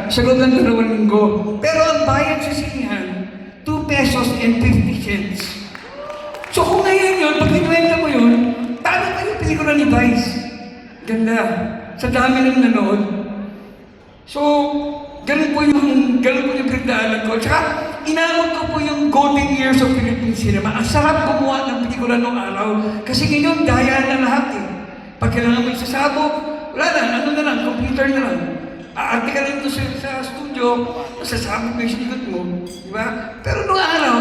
sa loob ng 2 linggo. Pero ang bayad sa sinihan, 2 pesos and 50 cents. So kung ngayon yun, pag kinuwenta mo yun, paano pa yung pelikula ni Vice? Ganda. Sa dami ng nanood. So, ganun po yung pinagdaanan ko. Tsaka, inamot ko po yung golden years of Philippine cinema. Ang sarap gumawa ng pelikula noong araw. Kasi ngayon, daya na lahat eh. Pag kailangan mo isasabog, wala na, ano na lang, computer na lang. Aarte ka rin ito sa studio, masasabog mo yung sinikot mo. Di ba? Pero noong araw,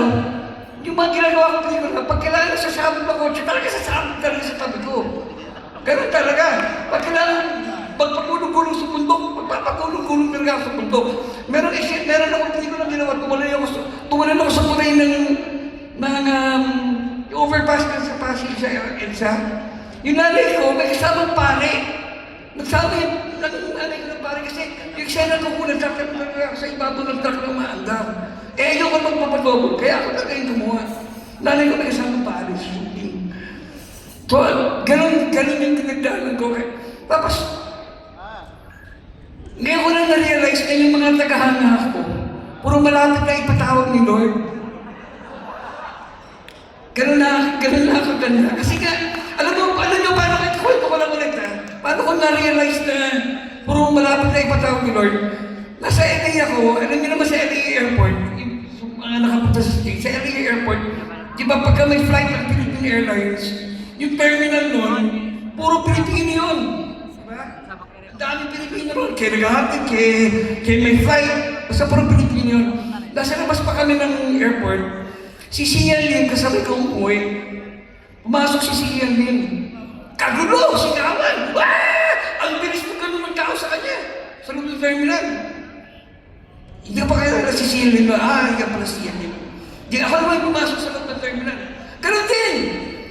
yung mga ginagawa ko pelikula, pag kailangan nasasabog ako, talaga sasabog talaga sa tabi ko. Ganun talaga. Pag kailangan magpagulong-gulong sa bundok, magpapagulong-gulong talaga ako sa bundok. Meron akong pelikula ginawa, tumalan ako sa kulay ng overpass na sa Pasig sa EDSA. Yung nanay ko, may kasamang pare. Nagsama yung nanay ko ng pare kasi yung eksena ko kung nagtakap sa ibabaw ng truck ng maandar. Eh, ayoko magpapatobog, kaya ako talaga yung gumawa. Nanay ko may kasamang pare, shooting. So, ganun yung pinagdaanan ko. Tapos, ngayon ko na na-realize na yung mga tagahanga ko, puro malapit na ipatawag ni Lord. Ganun na ako ganda. Kasi nga, alam nyo paano kwento ko lang ulit ha? Paano ko na-realize na puro malapit na ipatawag ni Lord? Nasa LA ako, alam nyo naman sa LA Airport, yung mga nakapunta sa States, sa LA Airport, di ba pagka may flight ng Philippine Airlines, yung terminal nun, puro Pilipino yun. Diba? Ang dami Pilipino ron. Kaya naghahatid, kaya may flight, basta puro Pilipino yun. Nasa labas pa kami ng airport, si Sian Lim, kasabay ko umuwi. Pumasok si Sian Lim. Kagulo! Sigawan! Wah! Ang bilis mo ganun ng tao sa kanya. Sa loob ng terminal. Hindi pa kaya si Sian Lim. Hindi pala si Sian Lim. Di ako naman pumasok sa loob ng terminal. Ganun din!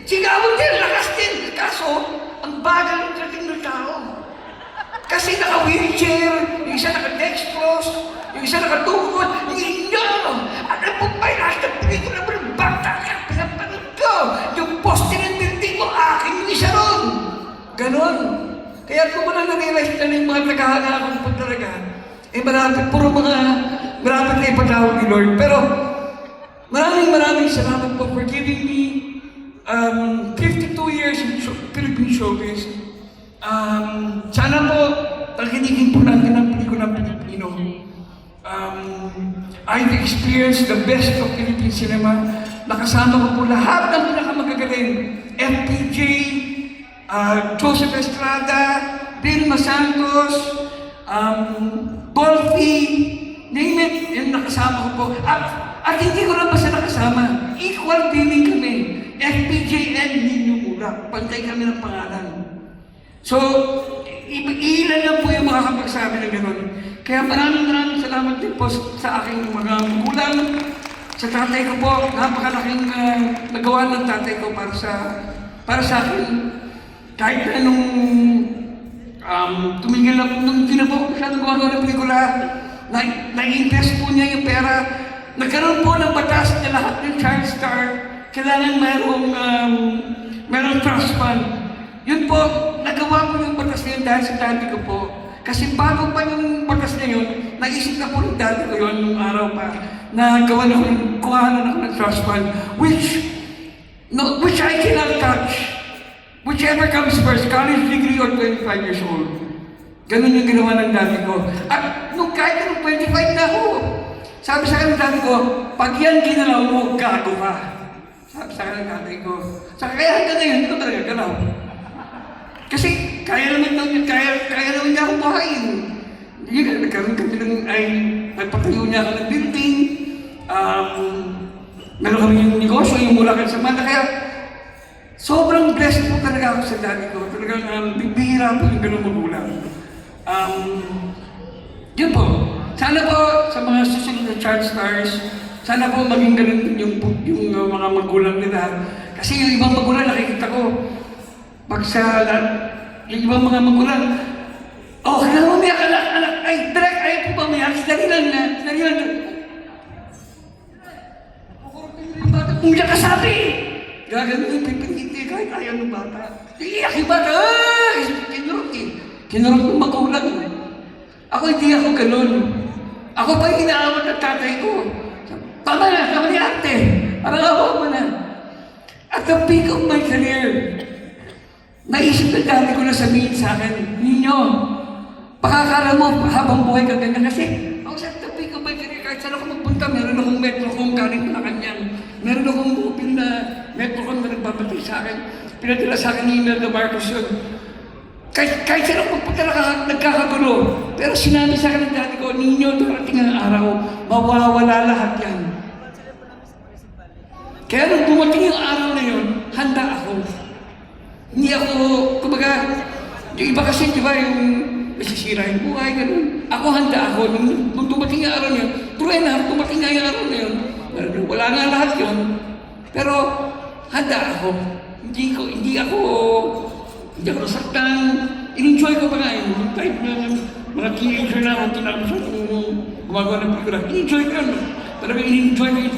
Sigawan din! Lakas din! Kaso, ang bagal ng dating ng tao. Kasi naka-wheelchair, yung isa naka-dextrose, yung isa naka-tukod, ninyo! Ano po ba yung lahat ng pelikula mo ng bata kaya pinapanood ko? Yung poste ng building mo, akin yung isa ron! Ganon. Kaya kung wala na-realize na yung mga naghahanapon po talaga, eh marapit na ipatawag ni Lord. Pero maraming salamat po for giving me 52 years in Philippine showbiz. Sana po, pakinigin po natin ang pelikulang Pilipino. I've experienced the best of Philippine cinema. Nakasama ko po lahat ng pinakamagagaling. FPJ, Joseph Estrada, Vilma Santos, Golfi, name it, yung nakasama ko po. At hindi ko lang basta nakasama. Equal billing kami. FPJ and Nino Mura. Pantay kami ng pangalan. So, ilan lang po yung makakapagsabi ng gano'n. Kaya maraming salamat din po sa aking mga magulang. Sa tatay ko po, napakalaking nagawa ng tatay ko para sa akin. Kahit na nung tumingin lang, nung hindi na po siya nang gumagawa ng pelikula, na-invest po niya yung pera. Nagkaroon po ng batas na lahat ng child star, kailangan mayroong trust fund. Yun po, nagawa ko yung batas na yun dahil sa daddy ko po. Kasi bago pa yung batas na yun, naisip na po ng daddy ko yun nung araw pa, na kuhanan ako ng trust fund, which I cannot touch. Whichever comes first, college degree or 25 years old. Ganun yung ginawa ng daddy ko. At nung kahit nung 25 na ako, sabi sa akin ng daddy ko, pag yan ginalaw mo, gago ka. Sabi sa akin ng daddy ko. Kaya hanggang ngayon, hindi ko talaga galaw. Kasi kaya naman niya akong buhayin. Nagkaroon kami nagpatayo niya ako ng building. Meron kami yung negosyo, yung mula ka sa Manda. Kaya sobrang blessed po talaga ako sa daddy ko. Talagang bibihira po yung ganun magulang. Yun po. Sana po sa mga susunod na child stars, sana po maging ganun yung mga magulang nila. Kasi yung ibang magulang nakikita ko, pag yung ibang mga magulang, kailangan mo umiyak, anak, ay, direct, ayaw po ba umiyak? Sandali lang. Umiyak ka sabi! Gagano yung pipiniti kahit ayaw ng bata. Iiyak yung bata, kinurot ng magulang. Ako hindi ako ganun. Ako pa yung inaawat ng tatay ko. Tama na, tama ni ate. Parang awa mo na. At the peak of my career, naisip na dati ko na sabihin sa akin, Ninyo, pakakala mo habang buhay ka ganyan kasi ako sa the peak of my career, kahit saan ako magpunta, meron akong Metrocom galing Malacanang. Meron akong mobile na Metrocom na nagbabatay sa akin. Pinadala sa akin ni Imelda Marcos yun. Kahit saan ako magpunta nagkakagulo. Pero sinabi sa akin ng dati ko, Ninyo, darating ang araw, mawawala lahat yan. Kaya nung dumating yung araw na yun, handa ako. Hindi ako, kumbaga, yung iba kasi, di ba, yung masisira yung buhay, gano'n. Ako handa ako. Nung dumating yung araw na yun, true enough, dumating nga yung araw na yun. Wala nga lahat yun. Pero, handa ako. Hindi ako nasaktan. In-enjoy ko pa nga yun. Yung type na mga teenager na ako, tinapos ako gumagawa ng pelikula. In-enjoy ko yun. Talagang in-enjoy ko yung